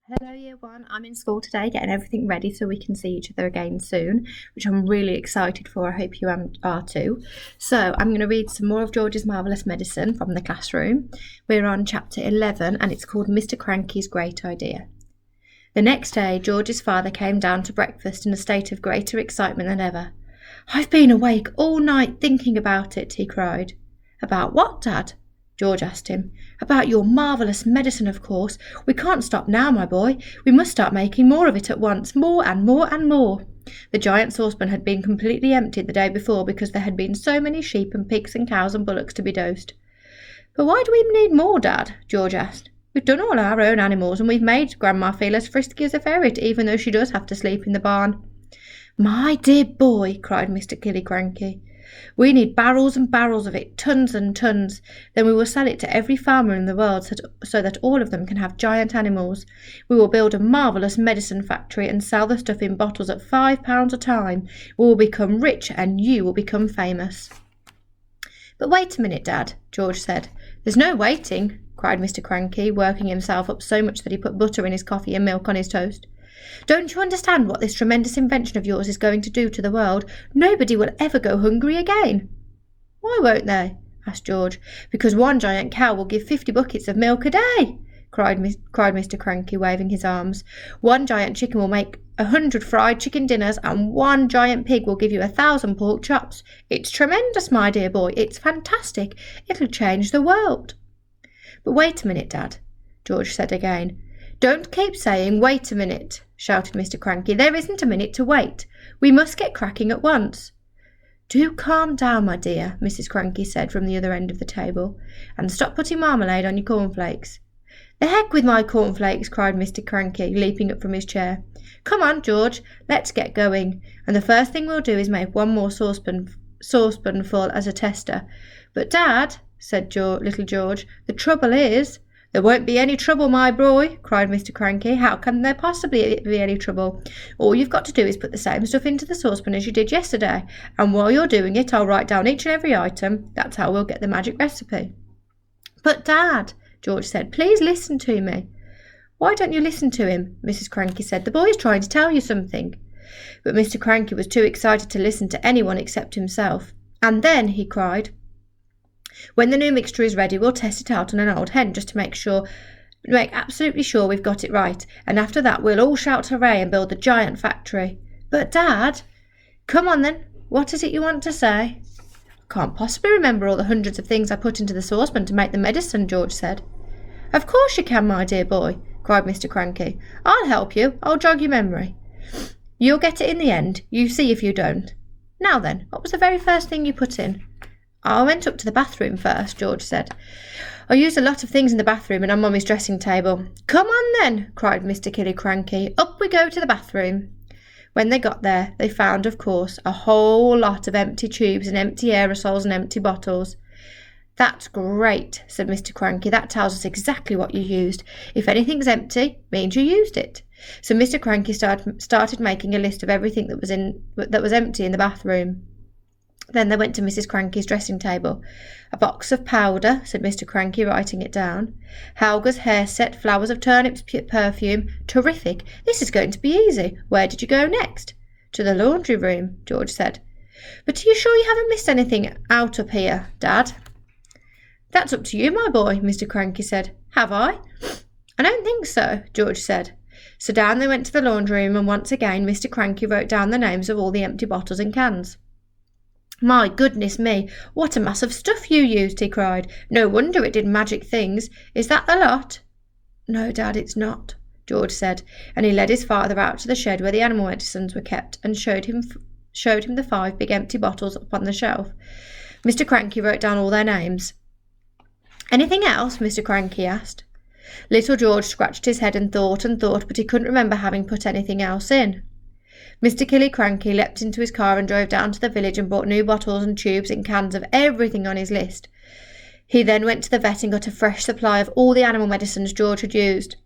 Hello Year 1, I'm in school today getting everything ready so we can see each other again soon, which I'm really excited for. I hope you are too. So I'm going to read some more of George's Marvellous Medicine from the classroom. We're on chapter 11 and it's called Mr. Cranky's Great Idea. The next day George's father came down to breakfast in a state of greater excitement than ever. "I've been awake all night thinking about it," he cried. "About what, Dad?" George asked him. "About your marvellous medicine, of course. We can't stop now, my boy. We must start making more of it at once, more and more and more." The giant saucepan had been completely emptied the day before because there had been so many sheep and pigs and cows and bullocks to be dosed. "But why do we need more, Dad?" George asked. "We've done all our own animals and we've made Grandma feel as frisky as a ferret, even though she does have to sleep in the barn." "My dear boy," cried Mr. Killycranky, "we need barrels and barrels of it, tons and tons. Then we will sell it to every farmer in the world so that all of them can have giant animals. We will build a marvellous medicine factory and sell the stuff in bottles at £5 a time. We will become rich and you will become famous." "But wait a minute, Dad," George said. "There's no waiting," cried Mr. Cranky, working himself up so much that he put butter in his coffee and milk on his toast. "Don't you understand what this tremendous invention of yours is going to do to the world? Nobody will ever go hungry again." "Why won't they?" asked George. "Because one giant cow will give 50 buckets of milk a day," cried Mr. Cranky, waving his arms. "One giant chicken will make 100 fried chicken dinners, and one giant pig will give you 1,000 pork chops. It's tremendous, my dear boy. It's fantastic. It'll change the world." "But wait a minute, Dad," George said again. "Don't keep saying, 'Wait a minute,'" shouted Mr. Cranky. "There isn't a minute to wait. We must get cracking at once." "Do calm down, my dear," Mrs. Cranky said from the other end of the table, "and stop putting marmalade on your cornflakes." "The heck with my cornflakes," cried Mr. Cranky, leaping up from his chair. "Come on, George, let's get going. And the first thing we'll do is make one more saucepanful as a tester." "But, Dad," said little George, "the trouble is—" "There won't be any trouble, my boy," cried Mr. Cranky. "How can there possibly be any trouble? All you've got to do is put the same stuff into the saucepan as you did yesterday, and while you're doing it, I'll write down each and every item. That's how we'll get the magic recipe." "But, Dad," George said, "please listen to me." "Why don't you listen to him?" Mrs. Cranky said. "The boy is trying to tell you something." But Mr. Cranky was too excited to listen to anyone except himself. "And then," he cried, "when the new mixture is ready, we'll test it out on an old hen just to make absolutely sure we've got it right. And after that, we'll all shout hooray and build the giant factory." "But, Dad—" "Come on then. What is it you want to say?" "I can't possibly remember all the hundreds of things I put into the saucepan to make the medicine," George said. "Of course you can, my dear boy," cried Mr. Cranky. "I'll help you. I'll jog your memory. You'll get it in the end. You see if you don't. Now then, what was the very first thing you put in?" "I went up to the bathroom first," George said. "I used a lot of things in the bathroom and on Mummy's dressing table." "Come on then," cried Mr. Killycranky. "Up we go to the bathroom." When they got there, they found, of course, a whole lot of empty tubes and empty aerosols and empty bottles. "That's great," said Mr. Cranky. "That tells us exactly what you used. If anything's empty, means you used it." So Mr. Cranky started making a list of everything that was empty in the bathroom. Then they went to Mrs. Cranky's dressing table. "A box of powder," said Mr. Cranky, writing it down. "Helga's hair set, flowers of turnips, perfume. Terrific! This is going to be easy. Where did you go next?" "To the laundry room," George said. "But are you sure you haven't missed anything out up here, Dad?" "That's up to you, my boy," Mr. Cranky said. "Have I?" "I don't think so," George said. So down they went to the laundry room, and once again Mr. Cranky wrote down the names of all the empty bottles and cans. "My goodness me, what a mass of stuff you used," he cried. "No wonder it did magic things. Is that a lot?" "No, Dad, it's not," George said, and he led his father out to the shed where the animal medicines were kept and showed him the 5 big empty bottles up on the shelf. Mr. Cranky wrote down all their names. "Anything else?" Mr. Cranky asked. Little George scratched his head and thought, but he couldn't remember having put anything else in. Mr. Killycranky leapt into his car and drove down to the village and bought new bottles and tubes and cans of everything on his list. He then went to the vet and got a fresh supply of all the animal medicines George had used.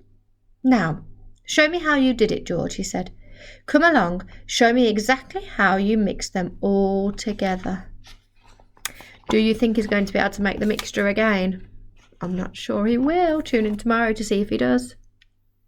"Now, show me how you did it, George," he said. "Come along, show me exactly how you mixed them all together." Do you think he's going to be able to make the mixture again? I'm not sure he will. Tune in tomorrow to see if he does.